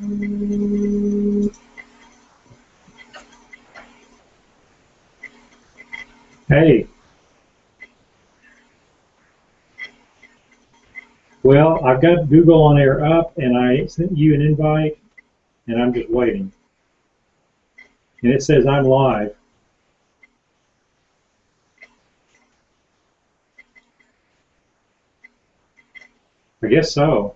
Hey, well, I've got Google On Air up, and I sent you an invite, and I'm just waiting. And it says I'm live. I guess so.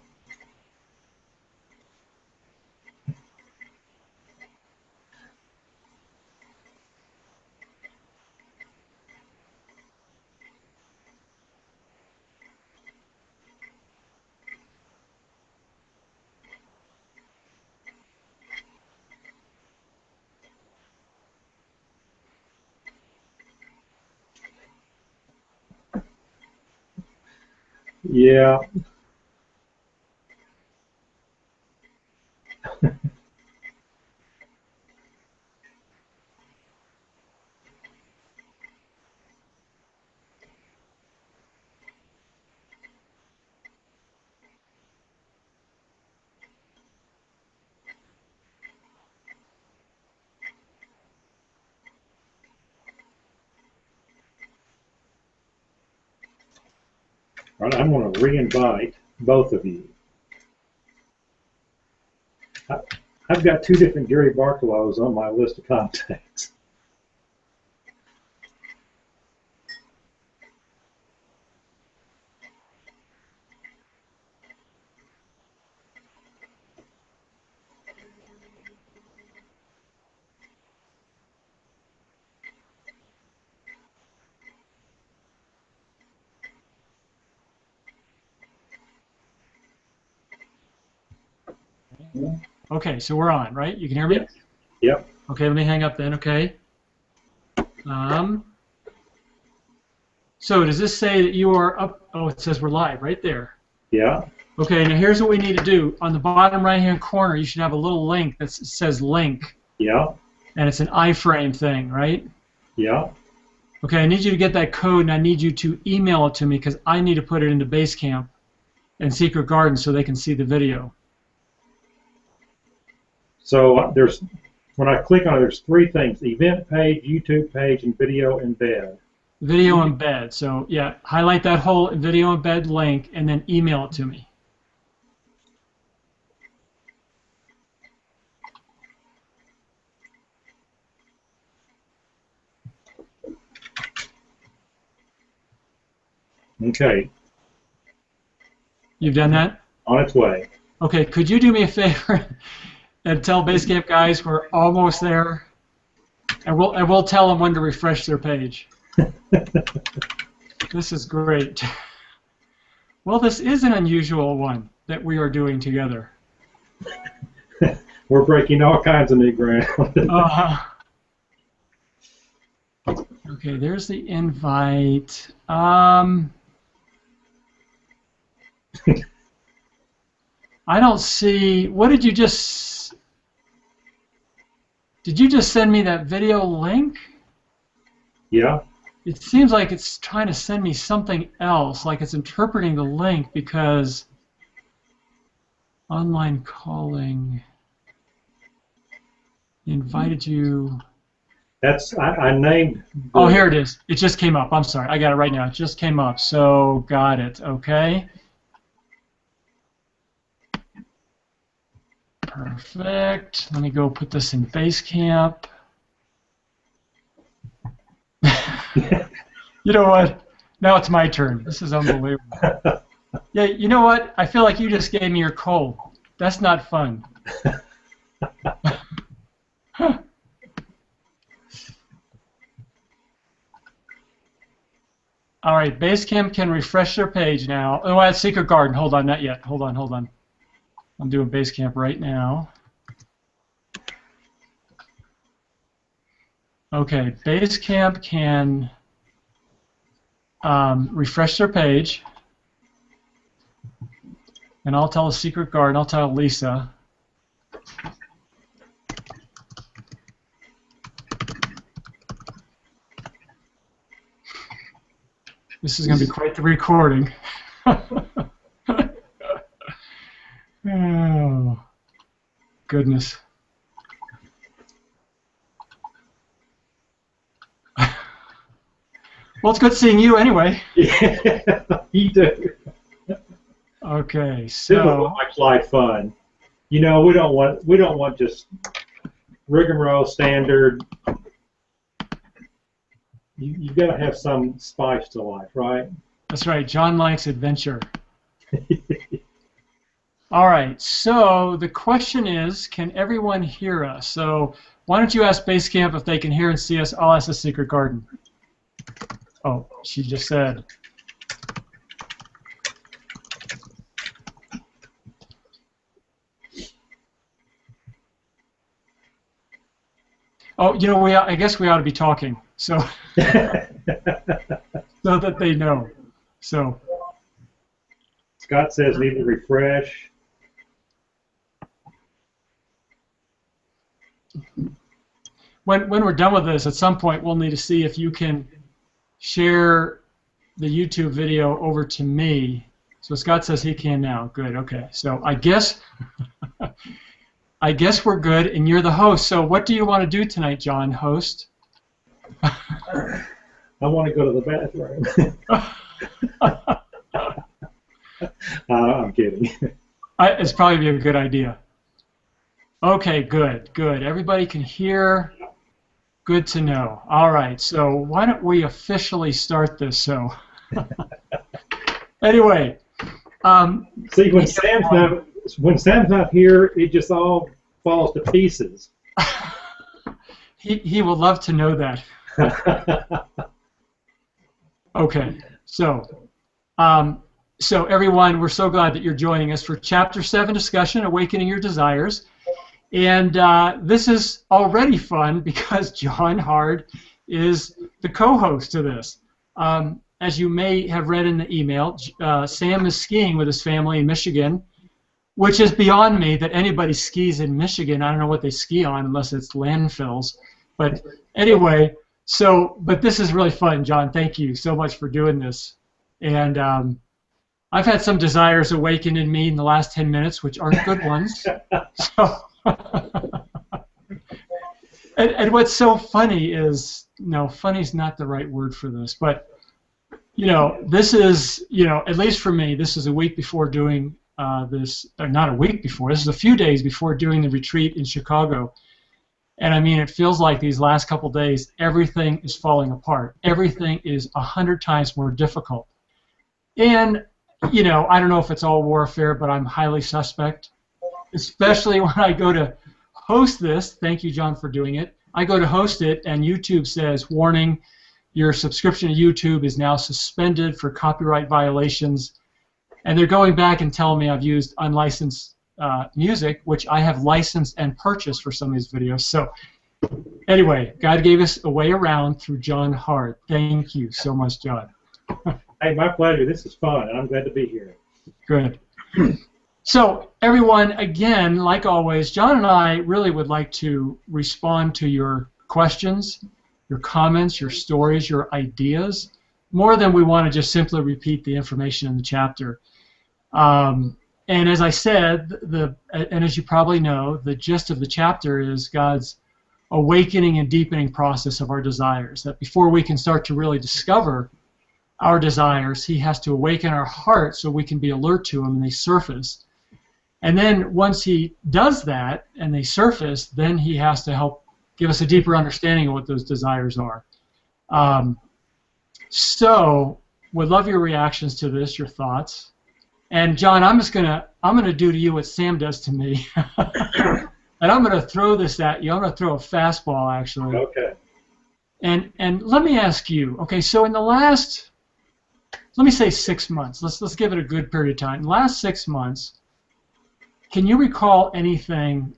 Yeah. All right, I'm going to re-invite both of you. I've got two different Gary Bartolows on my list of contacts. Okay, so we're on, right? You can hear me? Yes. Yep. Okay, let me hang up then, okay? So does this say that you are up? Oh, it says we're live right there. Yeah. Okay, now here's what we need to do. On the bottom right-hand corner, you should have a little link that says link. Yeah. And it's an iframe thing, right? Yeah. Okay, I need you to get that code, and I need you to email it to me because I need to put it into Basecamp and Secret Garden so they can see the video. So when I click on it, there's three things: event page, YouTube page, and video embed. Video embed. So yeah, highlight that whole video embed link and then email it to me. Okay. You've done that? On its way. Okay, could you do me a favor and tell Basecamp guys we're almost there, and we'll tell them when to refresh their page. This is great. Well, this is an unusual one that we are doing together. We're breaking all kinds of new ground. Okay, there's the invite. I don't see. What did you just? Did you just send me that video link? Yeah. It seems like it's trying to send me something else, like it's interpreting the link because online calling invited you. I named. Oh, here it is. It just came up. I'm sorry. I got it right now. It just came up. So got it. Okay. Perfect. Let me go put this in Basecamp. You know what? Now it's my turn. This is unbelievable. Yeah, you know what? I feel like you just gave me your cold. That's not fun. All right, Basecamp can refresh their page now. Oh, that's Secret Garden. Hold on, not yet. Hold on, hold on. I'm doing Basecamp right now. Okay, Basecamp can refresh their page. And I'll tell Secret Garden, I'll tell Lisa. This is going to be quite the recording. Oh. goodness. Well, it's good seeing you anyway. Yeah, you do. Okay, Simple so makes life fun. You know, we don't want just rigmarole standard. You've got to have some spice to life, right? that's right. John likes adventure. All right, so the question is, can everyone hear us? So why don't you ask Basecamp if they can hear and see us? I'll ask the Secret Garden. Oh, she just said. Oh, you know, I guess we ought to be talking, so so that they know. So Scott says need to refresh. when we're done with this, at some point we'll need to see if you can share the YouTube video over to me. So Scott says he can now. Good. Okay. So I guess we're good, and you're the host. So what do you want to do tonight, John, host? I want to go to the bathroom. I'm kidding. It's probably a good idea. Okay, good, good. Everybody can hear. Good to know. All right, so why don't we officially start this? So anyway. See, when Sam's not here, it just all falls to pieces. He will love to know that. Okay, so everyone, we're so glad that you're joining us for Chapter 7 discussion, Awakening Your Desires. And this is already fun because John Hard is the co-host to this. As you may have read in the email, Sam is skiing with his family in Michigan, which is beyond me that anybody skis in Michigan. I don't know what they ski on unless it's landfills. But anyway, but this is really fun, John. Thank you so much for doing this. And I've had some desires awaken in me in the last 10 minutes, which aren't good ones. And what's so funny is, no, funny's not the right word for this, but this is, at least for me, this is a week before doing this, or not a week before, this is a few days before doing the retreat in Chicago. And I mean, it feels like these last couple days, everything is falling apart. Everything is 100 times more difficult. And, I don't know if it's all warfare, but I'm highly suspect, especially when I go to host this. Thank you, John, for doing it. I go to host it, and YouTube says, warning, your subscription to YouTube is now suspended for copyright violations. And they're going back and telling me I've used unlicensed music, which I have licensed and purchased for some of these videos. So anyway, God gave us a way around through John Hart. Thank you so much, John. Hey, my pleasure. This is fun, and I'm glad to be here. Good. So everyone, again, like always, John and I really would like to respond to your questions, your comments, your stories, your ideas, more than we want to just simply repeat the information in the chapter. And as I said, and as you probably know, the gist of the chapter is God's awakening and deepening process of our desires. That before we can start to really discover our desires, He has to awaken our heart so we can be alert to them and they surface. And then once He does that and they surface, then He has to help give us a deeper understanding of what those desires are. So, would love your reactions to this, your thoughts. And John, I'm gonna do to you what Sam does to me, and I'm gonna throw this at you. I'm gonna throw a fastball, actually. Okay. And let me ask you. Okay, so in the last, let me say 6 months. Let's give it a good period of time. In the last 6 months, can you recall anything,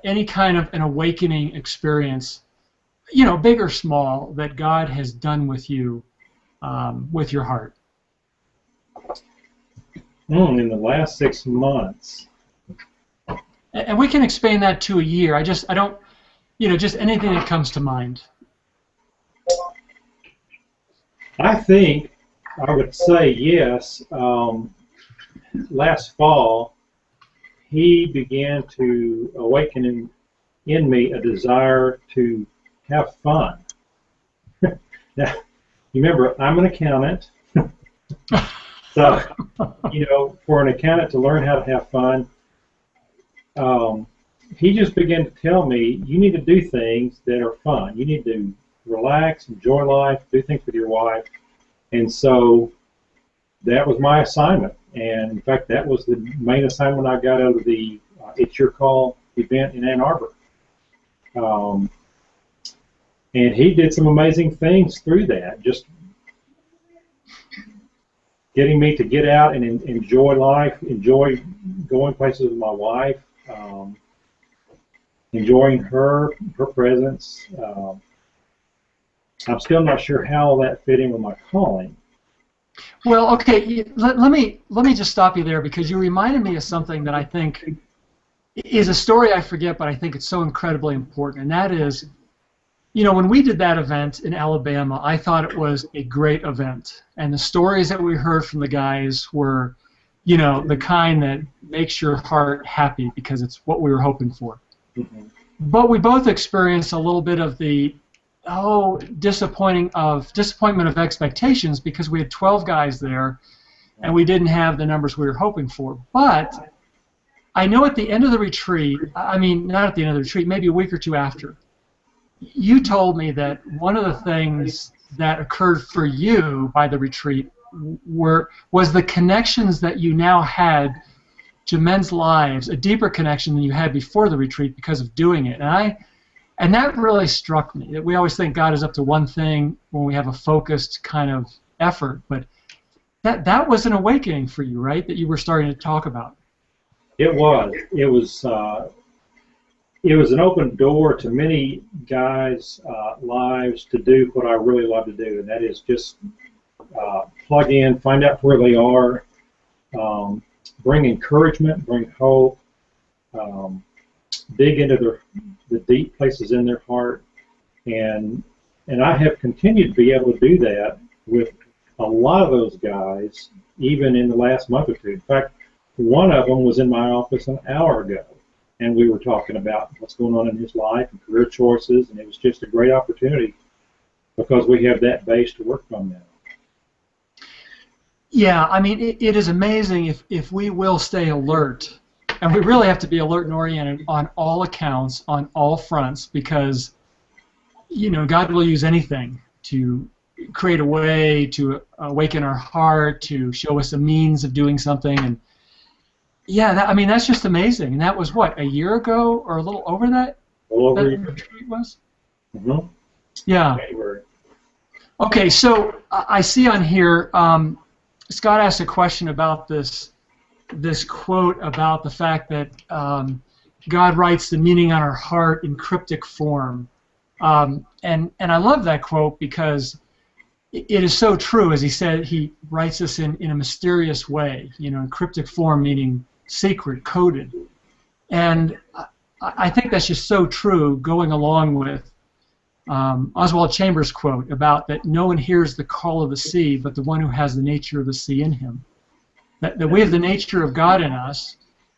any kind of an awakening experience, big or small, that God has done with you, with your heart? In the last 6 months. And we can expand that to a year. I don't, just anything that comes to mind. I think I would say yes. Last fall, he began to awaken in me a desire to have fun. Now, you remember, I'm an accountant, so, for an accountant to learn how to have fun, he just began to tell me, you need to do things that are fun. You need to relax, enjoy life, do things with your wife. And so that was my assignment. And in fact, that was the main assignment I got out of the It's Your Call event in Ann Arbor. And he did some amazing things through that, just getting me to get out and enjoy life, enjoy going places with my wife, enjoying her presence. I'm still not sure how that fit in with my calling. Well, okay, let me just stop you there, because you reminded me of something that I think is a story I forget, but I think it's so incredibly important, and that is, when we did that event in Alabama, I thought it was a great event, and the stories that we heard from the guys were, the kind that makes your heart happy because it's what we were hoping for. Mm-hmm. But we both experienced a little bit of the disappointment of expectations, because we had 12 guys there and we didn't have the numbers we were hoping for. But I know at the end of the retreat, not at the end of the retreat, maybe a week or two after, you told me that one of the things that occurred for you by the retreat was the connections that you now had to men's lives, a deeper connection than you had before the retreat because of doing it. And that really struck me, that we always think God is up to one thing when we have a focused kind of effort, but that was an awakening for you, right, that you were starting to talk about. It was. It was an open door to many guys' lives to do what I really love to do, and that is just plug in, find out where they are, bring encouragement, bring hope, dig into the deep places in their heart, and I have continued to be able to do that with a lot of those guys, even in the last month or two. In fact, one of them was in my office an hour ago, and we were talking about what's going on in his life and career choices, and it was just a great opportunity because we have that base to work from now. Yeah, it is amazing if we will stay alert, and we really have to be alert and oriented on all accounts, on all fronts, because God will use anything to create a way to awaken our heart, to show us a means of doing something. And yeah, that's just amazing. And that was what, a year ago or a little over that? A little over that retreat was? Mm-hmm. Yeah. January. Okay, so I see on here, Scott asked a question about this quote about the fact that God writes the meaning on our heart in cryptic form. And I love that quote because it is so true. As he said, he writes us in a mysterious way, in cryptic form, meaning secret, coded. And I think that's just so true, going along with Oswald Chambers' quote about that no one hears the call of the sea but the one who has the nature of the sea in him. That we have the nature of God in us,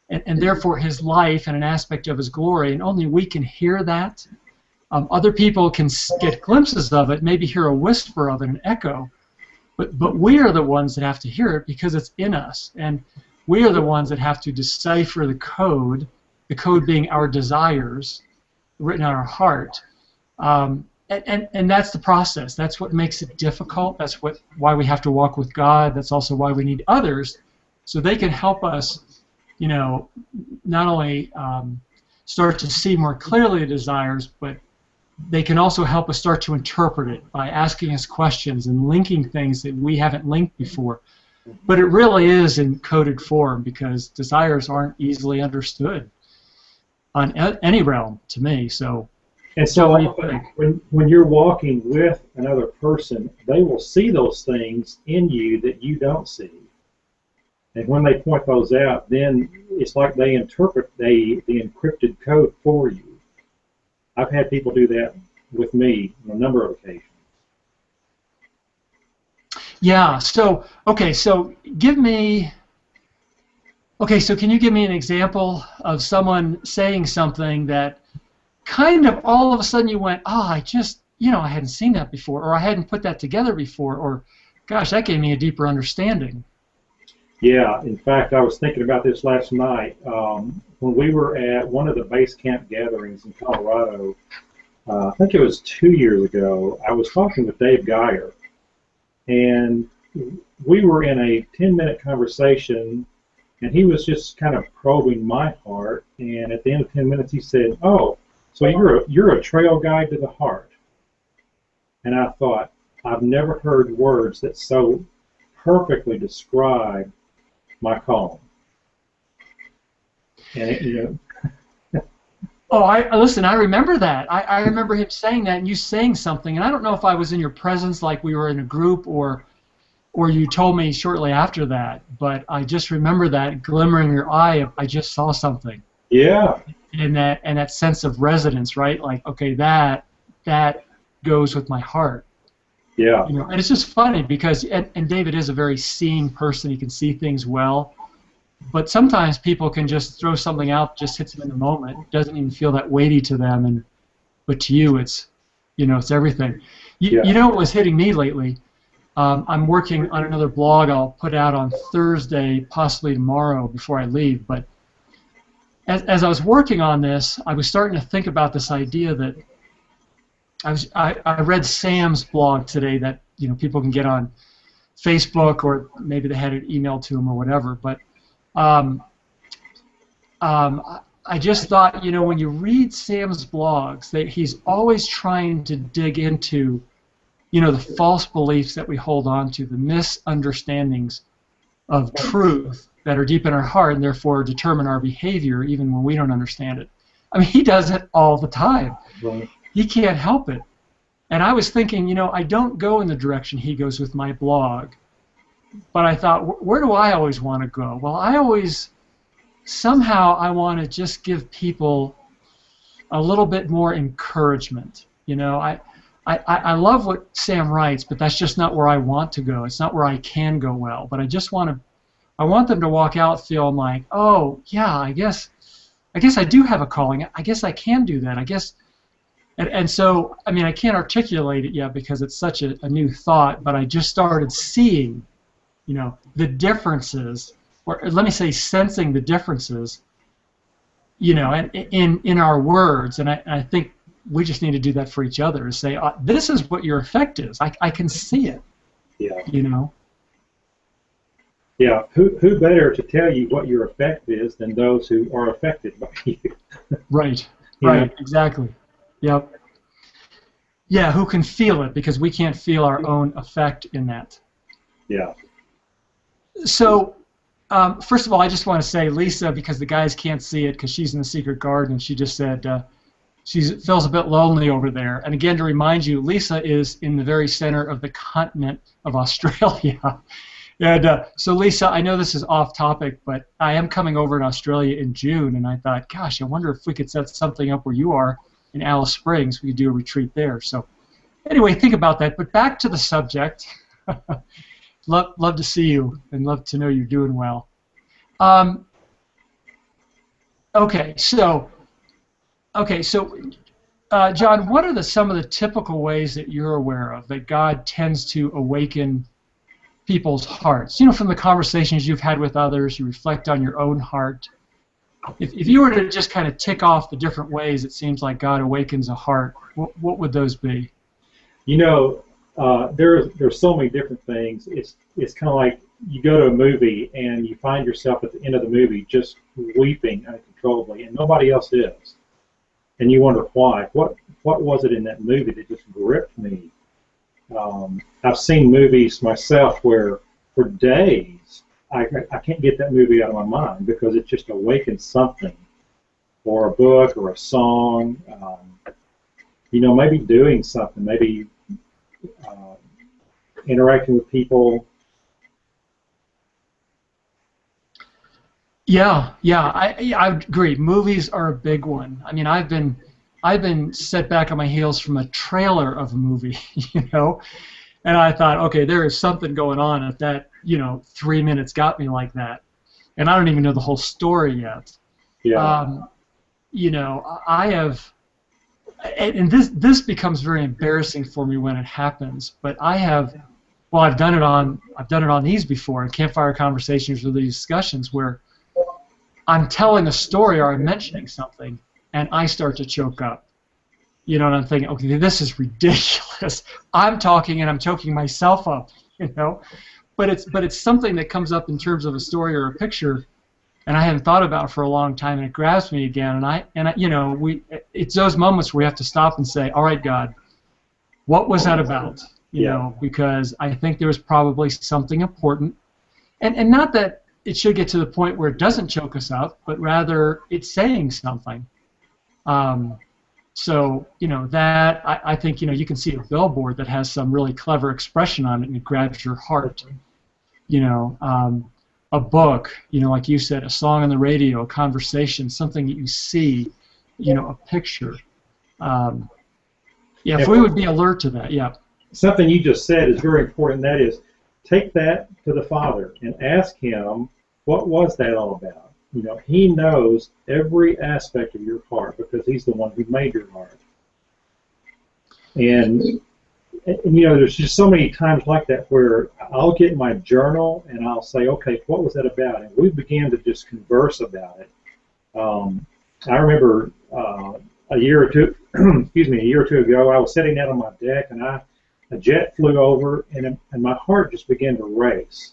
and therefore His life and an aspect of His glory, and only we can hear that. Other people can get glimpses of it, maybe hear a whisper of it, an echo, but we are the ones that have to hear it because it's in us, and we are the ones that have to decipher the code being our desires written on our heart. And that's the process. That's what makes it difficult. That's why we have to walk with God. That's also why we need others, so they can help us, not only start to see more clearly the desires, but they can also help us start to interpret it by asking us questions and linking things that we haven't linked before. But it really is in coded form because desires aren't easily understood on any realm to me. So. And so when you're walking with another person, they will see those things in you that you don't see. And when they point those out, then it's like they interpret the encrypted code for you. I've had people do that with me on a number of occasions. Yeah, so, okay, so give me, Okay, so can you give me an example of someone saying something that kind of all of a sudden you went, oh, I just, I hadn't seen that before, or I hadn't put that together before, or gosh, that gave me a deeper understanding. Yeah, in fact, I was thinking about this last night. When we were at one of the base camp gatherings in Colorado, I think it was 2 years ago, I was talking with Dave Geyer, and we were in a 10-minute conversation, and he was just kind of probing my heart, and at the end of 10 minutes he said, oh, so you're a trail guide to the heart. And I thought, I've never heard words that so perfectly describe my calling. And Oh, listen, I remember that. I remember him saying that and you saying something, and I don't know if I was in your presence like we were in a group or you told me shortly after that, but I just remember that glimmer in your eye of I just saw something. yeah, And that sense of resonance, right? Like, okay, that goes with my heart. yeah, And it's just funny because and David is a very seeing person. He can see things well. But sometimes people can just throw something out, just hits them in the moment. It doesn't even feel that weighty to them, but to you, it's everything. yeah. You know what was hitting me lately? I'm working on another blog I'll put out on Thursday, possibly tomorrow before I leave. But as I was working on this, I was starting to think about this idea that I read Sam's blog today that people can get on Facebook or maybe they had it emailed to them or whatever. But I just thought, when you read Sam's blogs, that he's always trying to dig into, the false beliefs that we hold on to, the misunderstandings of truth that are deep in our heart and therefore determine our behavior even when we don't understand it. I mean, he does it all the time. Right. He can't help it. And I was thinking, I don't go in the direction he goes with my blog. But I thought, where do I always want to go? Well, somehow I want to just give people a little bit more encouragement. I love what Sam writes, but that's just not where I want to go. It's not where I can go well. But I want them to walk out feeling like, oh, yeah, I guess I do have a calling. I guess I can do that. I guess, and so, I mean, I can't articulate it yet because it's such a new thought, but I just started seeing the differences, or let me say sensing the differences, and in our words, and I think we just need to do that for each other, is say, this is what your effect is. I can see it. Yeah. Yeah. Who better to tell you what your effect is than those who are affected by you? Right. Right. Exactly. Yep. Yeah. Who can feel it, because we can't feel our own effect in that. Yeah. So, first of all, I just want to say, Lisa, because the guys can't see it because she's in the secret garden, she just said she feels a bit lonely over there. And again, to remind you, Lisa is in the very center of the continent of Australia. And so, Lisa, I know this is off topic, but I am coming over in Australia in June, and I thought, gosh, I wonder if we could set something up where you are in Alice Springs. We could do a retreat there. So, anyway, think about that. But back to the subject. Love to see you and love to know you're doing well. Okay, so John, what are some of the typical ways that you're aware of that God tends to awaken people's hearts? From the conversations you've had with others, you reflect on your own heart. If you were to just kind of tick off the different ways it seems like God awakens a heart, what would those be? There's so many different things. It's kind of like you go to a movie and you find yourself at the end of the movie just weeping uncontrollably, and nobody else is, and you wonder why. What was it in that movie that just gripped me? I've seen movies myself where for days I can't get that movie out of my mind because it just awakens something, or a book or a song. Maybe doing something, maybe interacting with people. Yeah, I agree. Movies are a big one. I mean, I've been set back on my heels from a trailer of a movie, and I thought, okay, there is something going on if that, 3 minutes got me like that. and I don't even know the whole story yet. Yeah. You know, I have, and this becomes very embarrassing for me when it happens. But I have, well, I've done it on these before, in campfire conversations or these discussions where I'm telling a story or I'm mentioning something, and I start to choke up. You know, and I'm thinking, okay, this is ridiculous. I'm talking and I'm choking myself up. You know, but it's something that comes up in terms of a story or a picture, and I hadn't thought about it for a long time, and it grabs me again. And I you know, it's those moments where we have to stop and say, all right, God, what was that about? You know, because I think there was probably something important, and not that it should get to the point where it doesn't choke us up, but rather it's saying something. So, you know, that, I think, you know, you can see a billboard that has some really clever expression on it and it grabs your heart. You know, a book, you know, like you said, a song on the radio, a conversation, something that you see, you know, a picture. Yeah, if we would be alert to that, yeah. Something you just said is very important. That is, take that to the Father and ask Him, what was that all about? You know, He knows every aspect of your heart because He's the one who made your heart. And you know, there's just so many times like that where I'll get my journal and I'll say, okay, what was that about? And we began to just converse about it. I remember a year or two, excuse me, a year or two ago, I was sitting out on my deck and a jet flew over and my heart just began to race.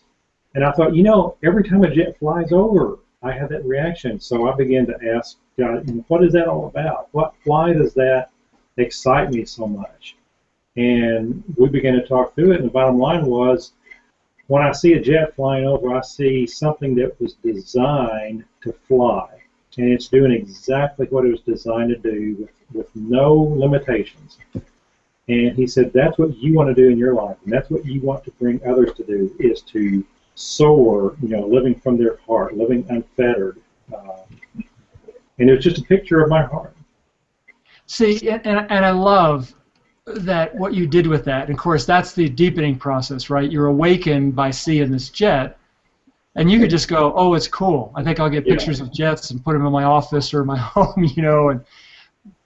And I thought, you know, every time a jet flies over, I have that reaction. So I began to ask God, what is that all about? Why does that excite me so much? And we began to talk through it, and the bottom line was, when I see a jet flying over, I see something that was designed to fly. And it's doing exactly what it was designed to do with no limitations. And he said, that's what you want to do in your life, and that's what you want to bring others to do, is to soar, you know, living from their heart, living unfettered. And it was just a picture of my heart. See, and I love that what you did with that. And of course, that's the deepening process, right? You're awakened by seeing this jet, and you could just go, oh, it's cool. I think I'll get pictures of jets and put them in my office or my home, you know. And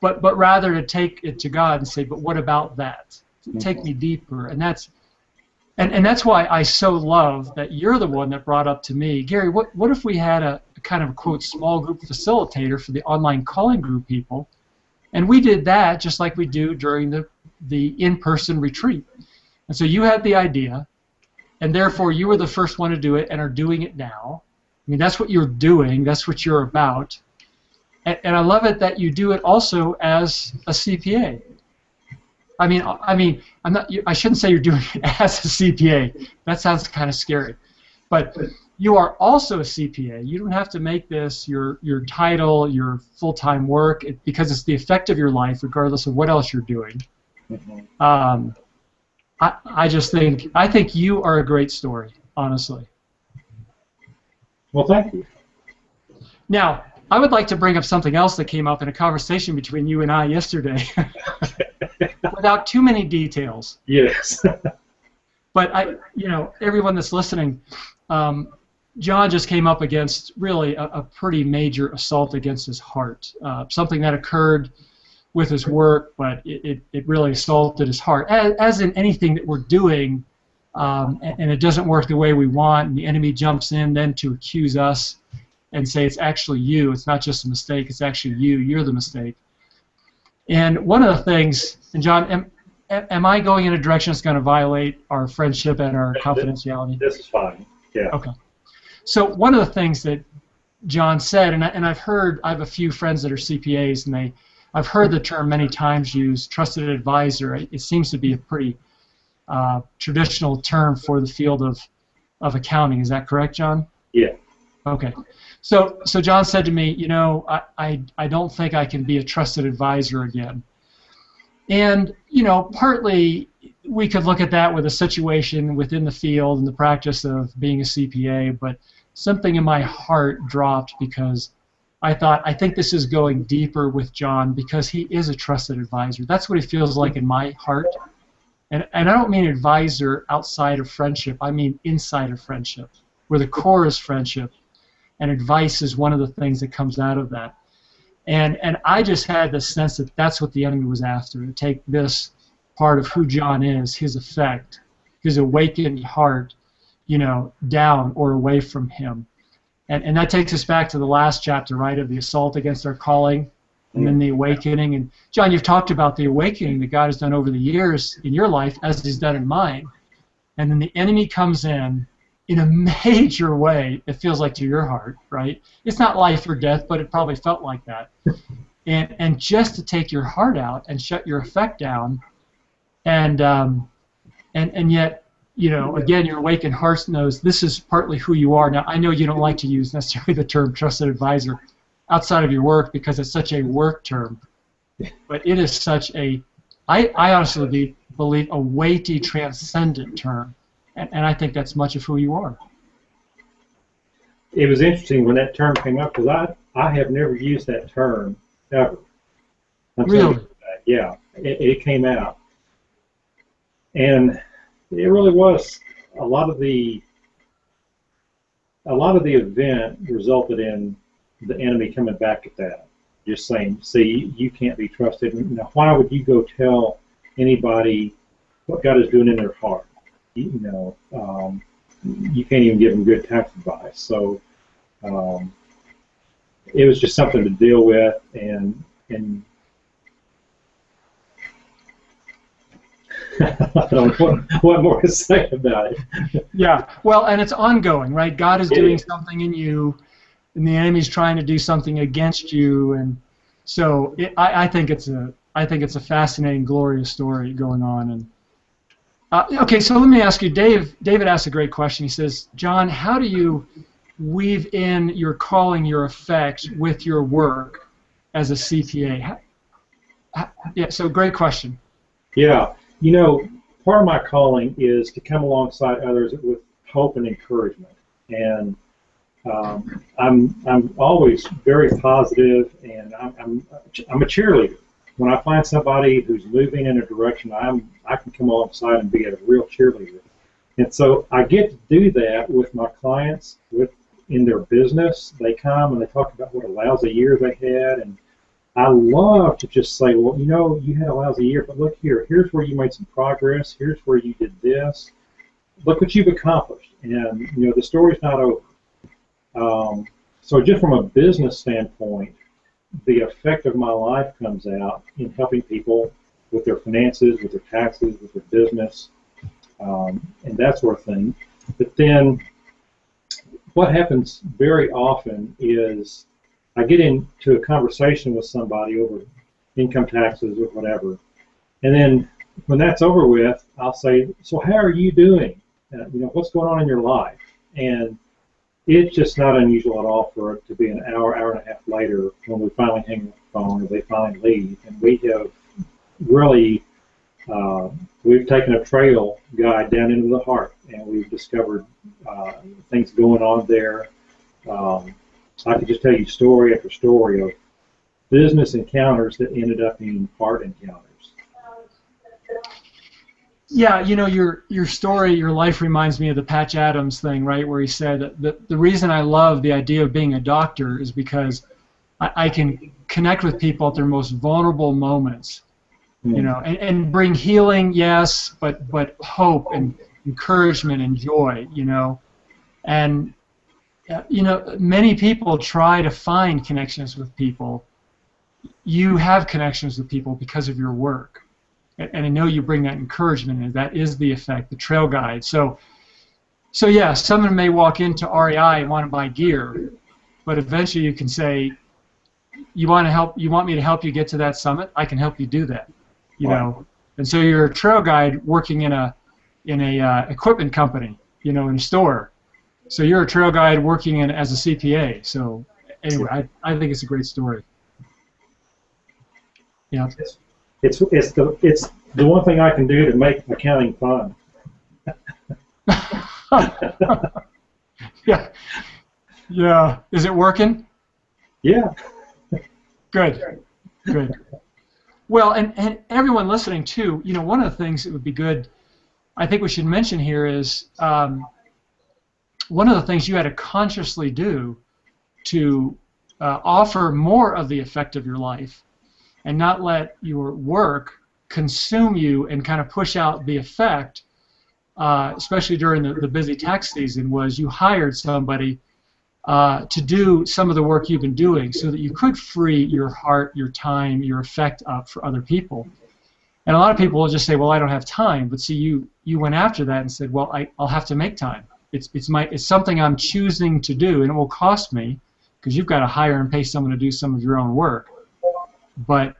but rather to take it to God and say, but what about that? Take me deeper. And that's why I so love that you're the one that brought up to me, Gary, what if we had a kind of a, quote, small group facilitator for the online calling group people, and we did that just like we do during the in-person retreat. And so you had the idea, and therefore you were the first one to do it and are doing it now. I mean, that's what you're doing. That's what you're about. And I love it that you do it also as a CPA. I mean, I'm not. I shouldn't say you're doing it as a CPA. That sounds kind of scary. But you are also a CPA. You don't have to make this your title, your full-time work, because it's the effect of your life, regardless of what else you're doing. Mm-hmm. I think you are a great story, honestly. Well, thank you. Now, I would like to bring up something else that came up in a conversation between you and I yesterday, without too many details. Yes. But you know, everyone that's listening, John just came up against really a pretty major assault against his heart. Something that occurred with his work, but it really assaulted his heart. As in anything that we're doing, and it doesn't work the way we want, and the enemy jumps in then to accuse us and say it's actually you. It's not just a mistake. It's actually you. You're the mistake. And one of the things, and John, am I going in a direction that's going to violate our friendship and our confidentiality? This is fine. Yeah. Okay. So one of the things that John said, and I have a few friends that are CPAs, and I've heard the term many times used, trusted advisor. It seems to be a pretty traditional term for the field of accounting. Is that correct, John? Yeah. Okay. So John said to me, you know, I don't think I can be a trusted advisor again. And, you know, partly we could look at that with a situation within the field and the practice of being a CPA, but something in my heart dropped because I thought, I think this is going deeper with John because he is a trusted advisor. That's what it feels like in my heart. And I don't mean advisor outside of friendship. I mean inside of friendship, where the core is friendship. and advice is one of the things that comes out of that. And I just had the sense that that's what the enemy was after, to take this part of who John is, his effect, his awakened heart, down or away from him. And that takes us back to the last chapter, right, of the assault against our calling, and then the awakening. And John, you've talked about the awakening that God has done over the years in your life, as He's done in mine. And then the enemy comes in a major way, it feels like, to your heart, right? It's not life or death, but it probably felt like that. And just to take your heart out and shut your effect down, and yet, again, your awakened heart knows this is partly who you are. Now, I know you don't like to use necessarily the term trusted advisor outside of your work because it's such a work term, but it is such a, I honestly believe, a weighty, transcendent term. And I think that's much of who you are. It was interesting when that term came up, because I have never used that term ever. Really? Yeah, it came out. And it really was a lot of the event resulted in the enemy coming back at that, just saying, see, you can't be trusted. Now, why would you go tell anybody what God is doing in their heart? You can't even give them good tax advice. So it was just something to deal with, and I don't know what more to say about it. Yeah, well, and it's ongoing, right? God is doing something in you, and the enemy's trying to do something against you, and so I think it's a fascinating, glorious story going on. And okay, so let me ask you, David asked a great question. He says, John, how do you weave in your calling, your effect with your work as a CPA? Yeah, so great question. Yeah, part of my calling is to come alongside others with hope and encouragement, and I'm always very positive, and I'm a cheerleader. When I find somebody who's moving in a direction, I can come alongside and be a real cheerleader. And so I get to do that with my clients in their business. They come and they talk about what a lousy year they had, and I love to just say, well, you had a lousy year, but look here. Here's where you made some progress. Here's where you did this. Look what you've accomplished. And, the story's not over. So just from a business standpoint, the effect of my life comes out in helping people with their finances, with their taxes, with their business, and that sort of thing. But then what happens very often is I get into a conversation with somebody over income taxes or whatever, and then when that's over with, I'll say, so how are you doing? What's going on in your life? And it's just not unusual at all for it to be an hour and a half later when we finally hang up the phone or they finally leave. And we have really, we've taken a trail guide down into the heart, and we've discovered things going on there. I could just tell you story after story of business encounters that ended up being heart encounters. Yeah, your story, your life reminds me of the Patch Adams thing, right, where he said that the reason I love the idea of being a doctor is because I can connect with people at their most vulnerable moments, and bring healing, yes, but hope and encouragement and joy, and many people try to find connections with people. You have connections with people because of your work. And I know you bring that encouragement, and that is the effect, the trail guide. So yeah, someone may walk into REI and want to buy gear, but eventually you can say, you want me to help you get to that summit? I can help you do that, know. And so you're a trail guide working in a equipment company, in a store. So you're a trail guide working as a CPA. So anyway, I think it's a great story. Yeah. It's the one thing I can do to make accounting fun. Yeah. Is it working? Yeah. Good. Well, and everyone listening too, one of the things that would be good, I think we should mention here is one of the things you had to consciously do to offer more of the effect of your life and not let your work consume you and kind of push out the effect, especially during the busy tax season, was you hired somebody to do some of the work you've been doing so that you could free your heart, your time, your effect up for other people. And a lot of people will just say, well, I don't have time. But see, you went after that and said, well, I'll have to make time. It's something I'm choosing to do, and it will cost me because you've got to hire and pay someone to do some of your own work. But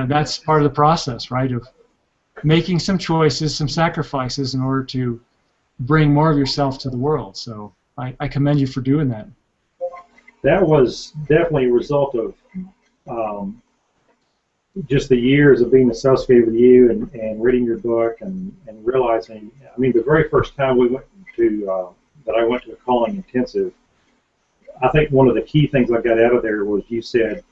that's part of the process, right? Of making some choices, some sacrifices in order to bring more of yourself to the world. So I commend you for doing that. That was definitely a result of just the years of being associated with you and reading your book and realizing, I mean, the very first time we went to, that I went to a calling intensive, I think one of the key things I got out of there was you said,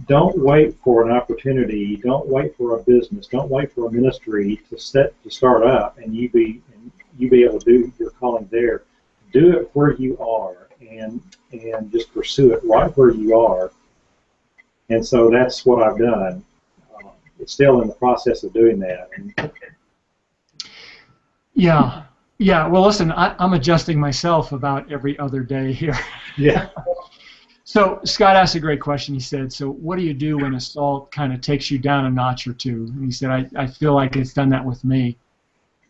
don't wait for an opportunity, don't wait for a business, don't wait for a ministry to start up and you be able to do your calling there. Do it where you are and just pursue it right where you are. And so that's what I've done. It's still in the process of doing that. Yeah. Well, listen, I'm adjusting myself about every other day here. Yeah. So Scott asked a great question. He said, so what do you do when assault kind of takes you down a notch or two? And he said, I feel like it's done that with me.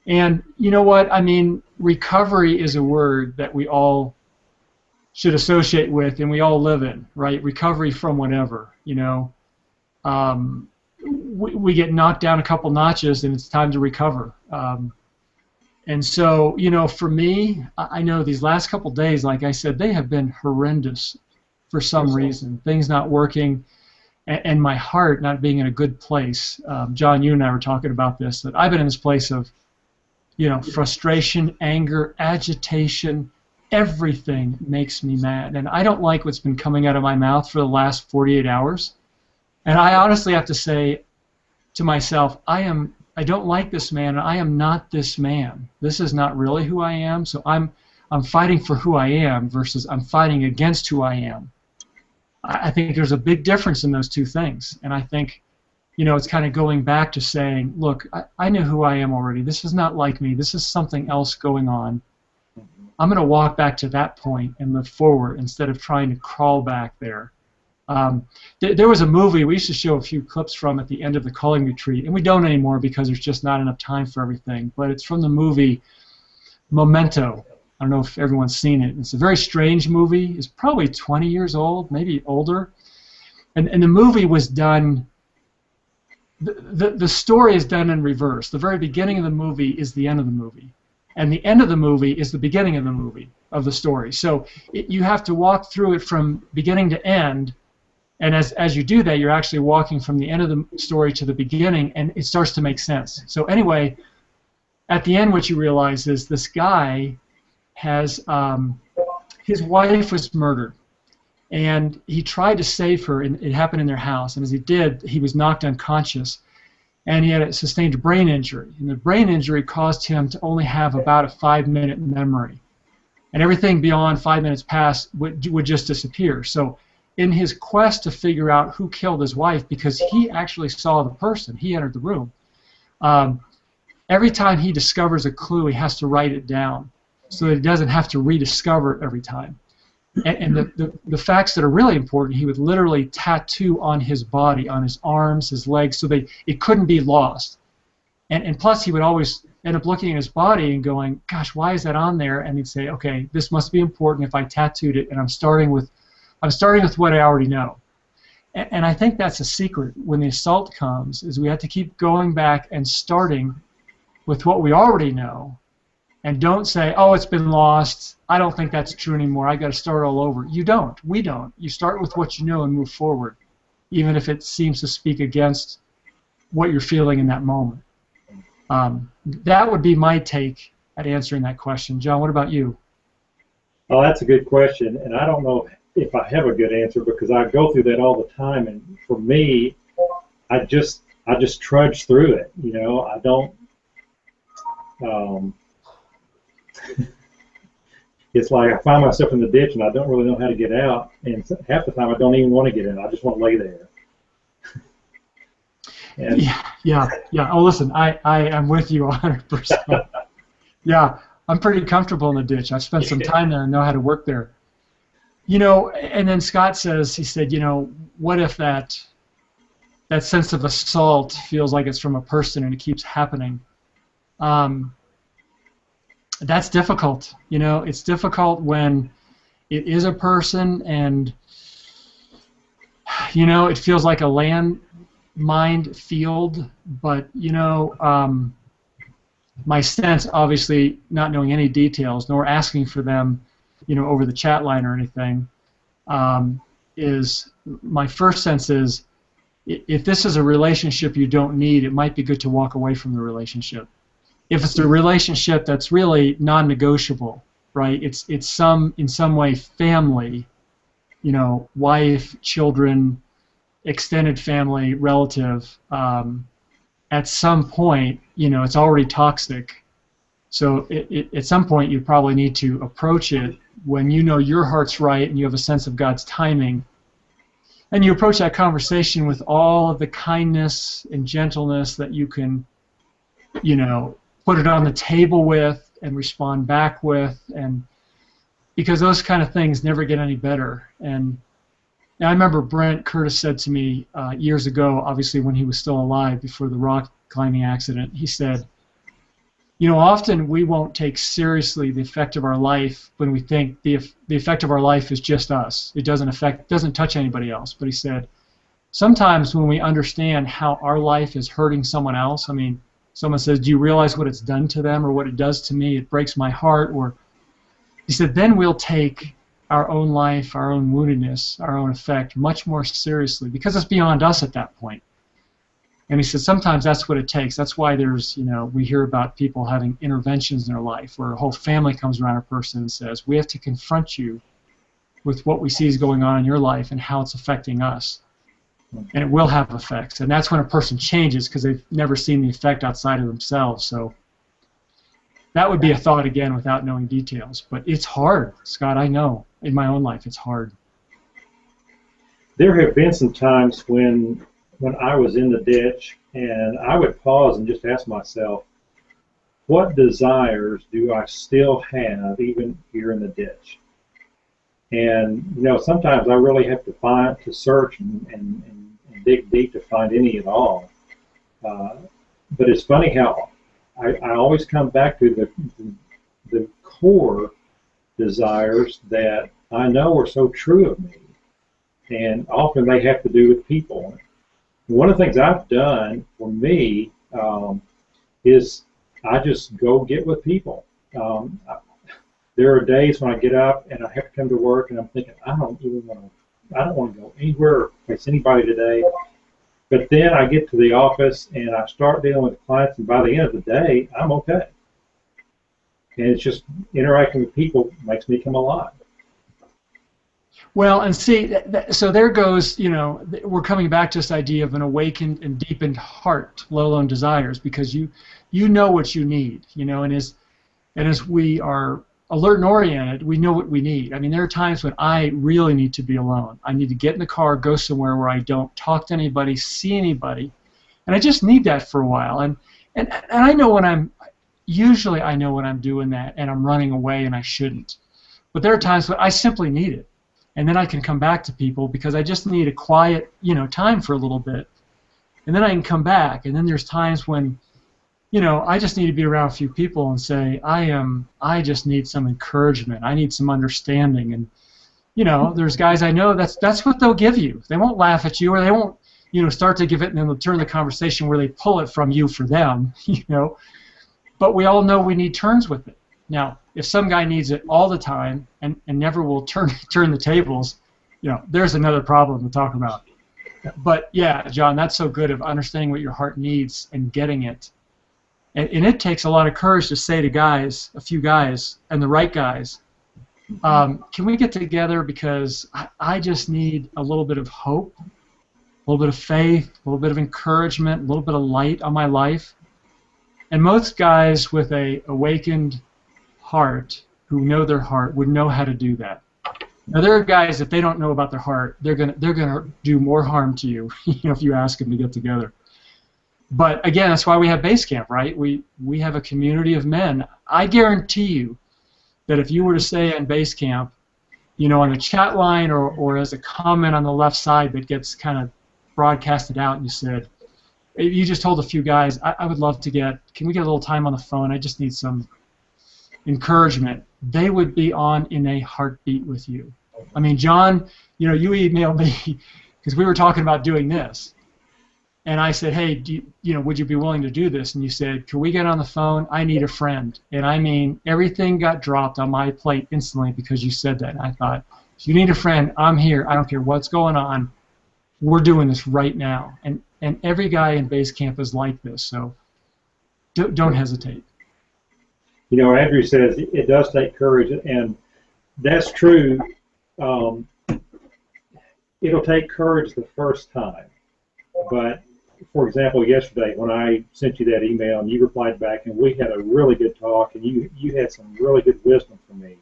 And you know what? I mean, recovery is a word that we all should associate with and we all live in, right? Recovery from whatever, we get knocked down a couple notches and it's time to recover. And so, for me, I know these last couple days, like I said, they have been horrendous for some reason. Things not working and my heart not being in a good place. John, you and I were talking about this, that I've been in this place of, frustration, anger, agitation. Everything makes me mad. And I don't like what's been coming out of my mouth for the last 48 hours. And I honestly have to say to myself, I don't like this man. I am not this man. This is not really who I am. So I'm fighting for who I am versus I'm fighting against who I am. I think there's a big difference in those two things. And I think, it's kind of going back to saying, look, I know who I am already. This is not like me. This is something else going on. I'm going to walk back to that point and move forward instead of trying to crawl back there. There was a movie we used to show a few clips from at the end of the calling retreat, and we don't anymore because there's just not enough time for everything, but it's from the movie Memento. I don't know if everyone's seen it. It's a very strange movie. It's probably 20 years old, maybe older. And the movie was done, the story is done in reverse. The very beginning of the movie is the end of the movie. And the end of the movie is the beginning of the movie, of the story. So you have to walk through it from beginning to end. And as you do that, you're actually walking from the end of the story to the beginning, and it starts to make sense. So anyway, at the end, what you realize is this guy has, his wife was murdered, and he tried to save her, and it happened in their house. And as he did, he was knocked unconscious, and he had sustained a brain injury. And the brain injury caused him to only have about a 5-minute memory. And everything beyond 5 minutes past would just disappear. So in his quest to figure out who killed his wife, because he actually saw the person, he entered the room, every time he discovers a clue, he has to write it down so that he doesn't have to rediscover it every time. And the facts that are really important, he would literally tattoo on his body, on his arms, his legs, so that it couldn't be lost. And plus, he would always end up looking at his body and going, gosh, why is that on there? And he'd say, okay, this must be important if I tattooed it, and I'm starting with what I already know. And I think that's a secret when the assault comes, is we have to keep going back and starting with what we already know, and don't say, oh, it's been lost, I don't think that's true anymore, I got to start all over. You don't. We don't. You start with what you know and move forward, even if it seems to speak against what you're feeling in that moment. That would be my take at answering that question. John, what about you? Oh, that's a good question, and I don't know if I have a good answer because I go through that all the time, and for me, I just trudge through it. I don't. it's like I find myself in the ditch and I don't really know how to get out, and half the time I don't even want to get in. I just want to lay there. And yeah. Oh, listen, I am with you 100%. Yeah, I'm pretty comfortable in the ditch. I've spent some time there and know how to work there. You know, and then Scott says, he said, you know, what if that sense of assault feels like it's from a person and it keeps happening? That's difficult. You know, it's difficult when it is a person and, you know, it feels like a landmine field, but, you know, my sense, obviously not knowing any details, nor asking for them, you know, over the chat line or anything, is my first sense is if this is a relationship you don't need, it might be good to walk away from the relationship. If it's a relationship that's really non-negotiable, right? It's in some way family, you know, wife, children, extended family, relative. At some point, you know, it's already toxic. So at some point, you probably need to approach it when you know your heart's right and you have a sense of God's timing. And you approach that conversation with all of the kindness and gentleness that you can, you know, put it on the table with and respond back with, and because those kind of things never get any better. And I remember Brent Curtis said to me years ago, obviously when he was still alive before the rock climbing accident, he said, you know, often we won't take seriously the effect of our life when we think the effect of our life is just us. It doesn't touch anybody else. But he said, sometimes when we understand how our life is hurting someone else, I mean, someone says, do you realize what it's done to them or what it does to me? It breaks my heart. Or he said, then we'll take our own life, our own woundedness, our own effect much more seriously because it's beyond us at that point. And he said sometimes that's what it takes. That's why there's, you know, we hear about people having interventions in their life where a whole family comes around a person and says, we have to confront you with what we see is going on in your life and how it's affecting us. And it will have effects. And that's when a person changes because they've never seen the effect outside of themselves. So that would be a thought again without knowing details. But it's hard, Scott, I know. In my own life, it's hard. There have been some times when I was in the ditch and I would pause and just ask myself, what desires do I still have even here in the ditch? And, you know, sometimes I really have to search and dig deep to find any at all. But it's funny how I always come back to the core desires that I know are so true of me. And often they have to do with people. One of the things I've done for me is I just go get with people. There are days when I get up and I have to come to work and I'm thinking, I don't want to go anywhere or face anybody today. But then I get to the office and I start dealing with clients, and by the end of the day, I'm okay. And it's just interacting with people makes me come alive. Well, and see, so there goes, you know, we're coming back to this idea of an awakened and deepened heart, let alone desires, because you know what you need, you know, and as we are alert and oriented, we know what we need. I mean, there are times when I really need to be alone. I need to get in the car, go somewhere where I don't talk to anybody, see anybody, and I just need that for a while. And I know when I know when I'm doing that and I'm running away and I shouldn't. But there are times when I simply need it. And then I can come back to people because I just need a quiet, you know, time for a little bit. And then I can come back. And then there's times when, you know, I just need to be around a few people and say, I just need some encouragement. I need some understanding. And, you know, there's guys I know that's what they'll give you. They won't laugh at you, or they won't, you know, start to give it and then they'll turn the conversation where they pull it from you for them, you know. But we all know we need turns with it. Now, if some guy needs it all the time and never will turn the tables, you know, there's another problem to talk about. But yeah, John, that's so good of understanding what your heart needs and getting it. And it takes a lot of courage to say to guys, a few guys, and the right guys, can we get together because I just need a little bit of hope, a little bit of faith, a little bit of encouragement, a little bit of light on my life. And most guys with a awakened heart who know their heart would know how to do that. Now there are guys, if they don't know about their heart, they're gonna do more harm to you, if you ask them to get together. But again, that's why we have base camp, right? We have a community of men. I guarantee you that if you were to say in base camp, on the chat line or as a comment on the left side that gets kind of broadcasted out, and you said, you just told a few guys, I would love to can we get a little time on the phone? I just need some encouragement. They would be on in a heartbeat with you. I mean, John, you emailed me because we were talking about doing this. And I said, hey, would you be willing to do this? And you said, can we get on the phone? I need a friend. And I mean, everything got dropped on my plate instantly because you said that. And I thought, if you need a friend, I'm here. I don't care what's going on. We're doing this right now. And every guy in base camp is like this. So don't hesitate. Andrew says it does take courage, and that's true. It'll take courage the first time. But, for example, yesterday when I sent you that email and you replied back and we had a really good talk and you had some really good wisdom for me,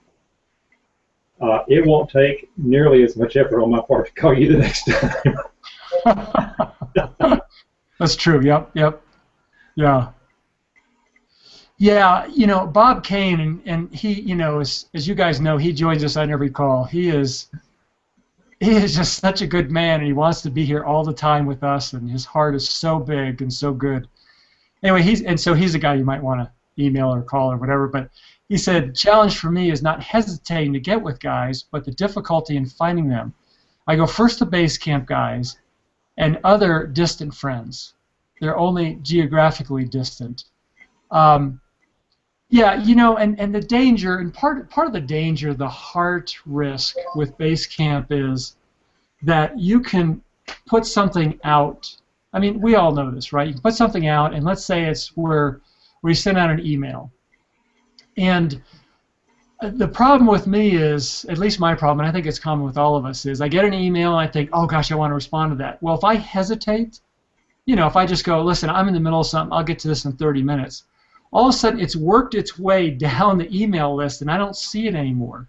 it won't take nearly as much effort on my part to call you the next time. That's true. Yep. Yeah. Yeah, Bob Kane, and he, as you guys know, he joins us on every call. He is just such a good man, and he wants to be here all the time with us, and his heart is so big and so good. Anyway, he's a guy you might want to email or call or whatever, but he said, challenge for me is not hesitating to get with guys, but the difficulty in finding them. I go first to base camp guys and other distant friends. They're only geographically distant. Yeah, and the danger, and part of the danger, the heart risk with base camp is that you can put something out. I mean, we all know this, right? You can put something out, and let's say it's where you send out an email. And the problem with me is, at least my problem, and I think it's common with all of us, is I get an email and I think, oh gosh, I want to respond to that. Well, if I hesitate, if I just go, listen, I'm in the middle of something, I'll get to this in 30 minutes. All of a sudden, it's worked its way down the email list, and I don't see it anymore.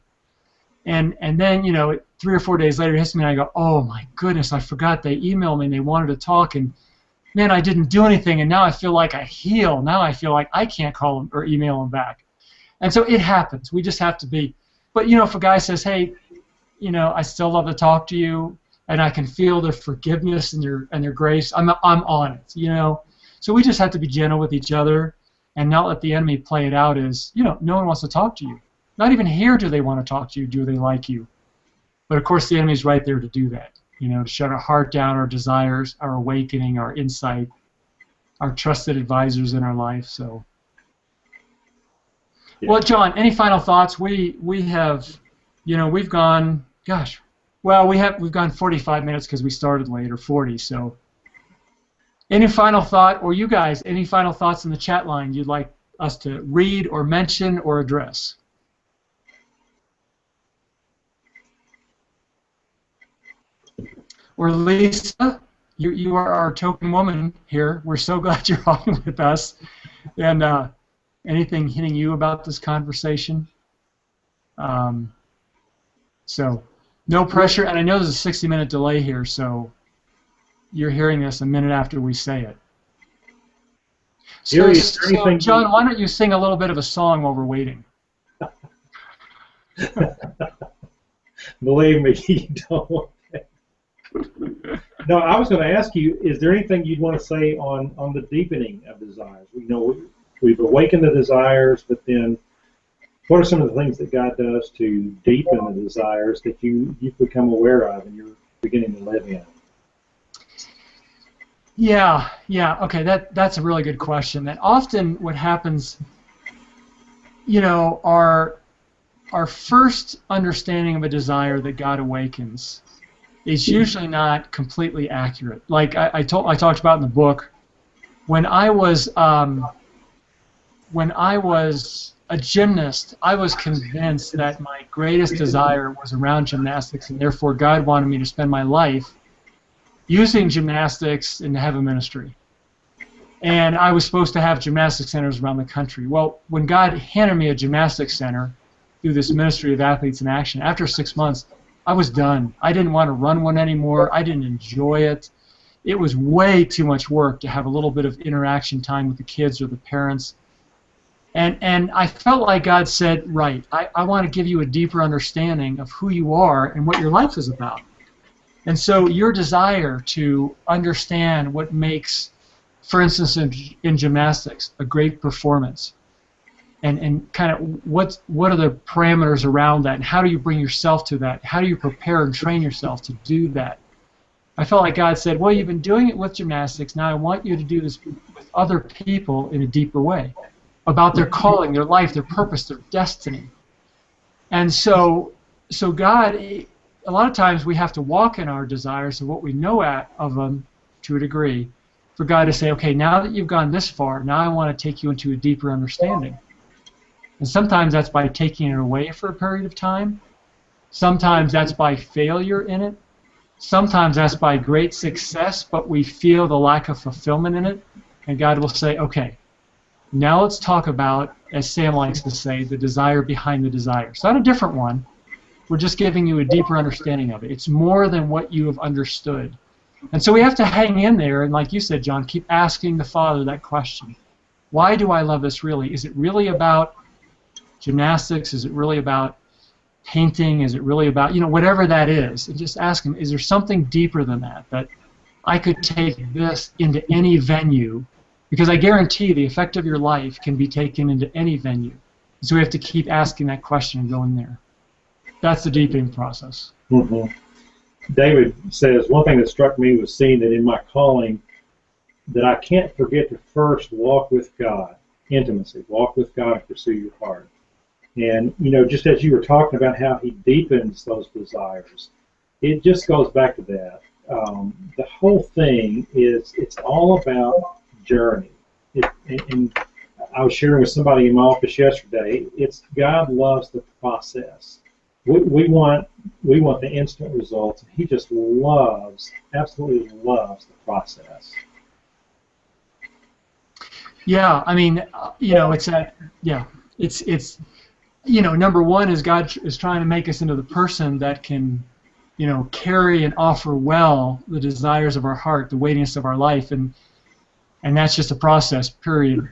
And then, 3 or 4 days later, it hits me, and I go, oh, my goodness, I forgot they emailed me, and they wanted to talk, and, man, I didn't do anything, and now I feel like I heal. Now I feel like I can't call them or email them back. And so it happens. We just have to be. But, if a guy says, hey, I still love to talk to you, and I can feel their forgiveness and their grace, I'm on it, So we just have to be gentle with each other, and not let the enemy play it out as, no one wants to talk to you. Not even here do they want to talk to you, do they like you. But of course the enemy's right there to do that, to shut our heart down, our desires, our awakening, our insight, our trusted advisors in our life. So, yeah. Well, John, any final thoughts? We have, we've gone, gosh, well, we've gone 45 minutes because we started late, or 40, so. Any final thought, or you guys, any final thoughts in the chat line you'd like us to read or mention or address? Or Lisa, you are our token woman here. We're so glad you're on with us. And anything hitting you about this conversation? So, no pressure, and I know there's a 60-minute delay here, so you're hearing this a minute after we say it. So, John, why don't you sing a little bit of a song while we're waiting? Believe me, you don't. No, I was going to ask you, is there anything you'd want to say on the deepening of desires? We've awakened the desires, but then what are some of the things that God does to deepen the desires that you've become aware of and you're beginning to live in? Yeah, okay, that's a really good question. And often what happens, our first understanding of a desire that God awakens is usually not completely accurate. Like I talked about in the book, when I was a gymnast, I was convinced that my greatest desire was around gymnastics, and therefore God wanted me to spend my life using gymnastics and to have a ministry. And I was supposed to have gymnastics centers around the country. Well, when God handed me a gymnastics center, through this ministry of Athletes in Action. After 6 months, I was done. I didn't want to run one anymore. I didn't enjoy it. It was way too much work to have a little bit of interaction time with the kids or the parents. And I felt like God said, right, I want to give you a deeper understanding of who you are and what your life is about. And so your desire to understand what makes, for instance, in gymnastics, a great performance, and kind of what are the parameters around that, and how do you bring yourself to that? How do you prepare and train yourself to do that? I felt like God said, well, you've been doing it with gymnastics, now I want you to do this with other people in a deeper way, about their calling, their life, their purpose, their destiny. And so God, a lot of times we have to walk in our desires of what we know of them to a degree, for God to say, okay, now that you've gone this far, now I want to take you into a deeper understanding. And sometimes that's by taking it away for a period of time. Sometimes that's by failure in it. Sometimes that's by great success, but we feel the lack of fulfillment in it. And God will say, okay, now let's talk about, as Sam likes to say, the desire behind the desire. It's not a different one. We're just giving you a deeper understanding of it. It's more than what you have understood. And so we have to hang in there, and like you said, John, keep asking the Father that question. Why do I love this really? Is it really about gymnastics? Is it really about painting? Is it really about, whatever that is? And just ask Him, is there something deeper than that, that I could take this into any venue? Because I guarantee the effect of your life can be taken into any venue. And so we have to keep asking that question and going there. That's the deepening process. Mm-hmm. David says, one thing that struck me was seeing that in my calling, that I can't forget to first walk with God, intimacy, walk with God and pursue your heart. And, just as you were talking about how He deepens those desires, it just goes back to that. The whole thing it's all about journey. And I was sharing with somebody in my office yesterday, it's God loves the process. We want the instant results, and He just absolutely loves the process. Yeah, I mean, it's number one is God is trying to make us into the person that can, carry and offer well the desires of our heart, the weightiness of our life, and that's just a process, period.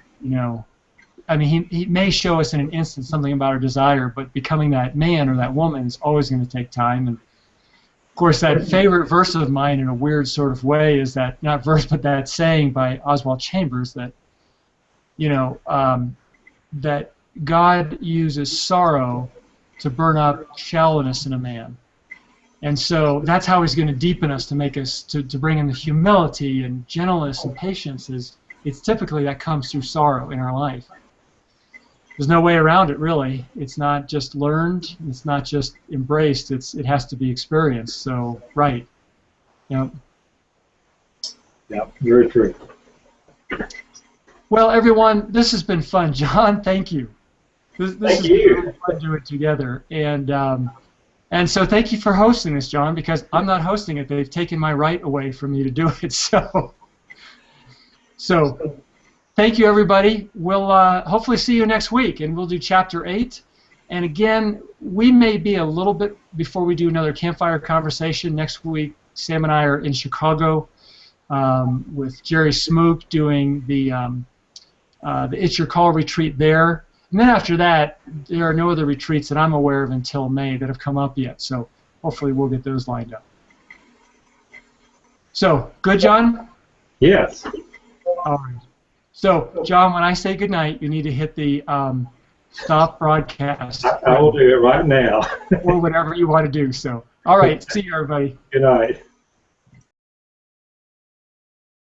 I mean, he may show us in an instant something about our desire, but becoming that man or that woman is always going to take time. And of course, that favorite verse of mine, in a weird sort of way, is that not verse, but that saying by Oswald Chambers that, that God uses sorrow to burn up shallowness in a man. And so that's how He's going to deepen us, to make us, to bring in the humility and gentleness and patience. It's typically that comes through sorrow in our life. There's no way around it, really. It's not just learned. It's not just embraced. It has to be experienced. So, right. Yeah, very true. Well, everyone, this has been fun. John, thank you. This thank has you. been really fun doing it together. And so thank you for hosting this, John, because I'm not hosting it. They've taken my right away from me to do it. So thank you, everybody. We'll hopefully see you next week, and we'll do Chapter 8. And again, we may be a little bit before we do another campfire conversation next week. Sam and I are in Chicago with Jerry Smook doing the It's Your Call retreat there. And then after that, there are no other retreats that I'm aware of until May that have come up yet. So hopefully we'll get those lined up. So, good, John? Yes. All right. So, John, when I say good night, you need to hit the stop broadcast. I will do it right now. Or whatever you want to do. So, all right. See you, everybody. Good night.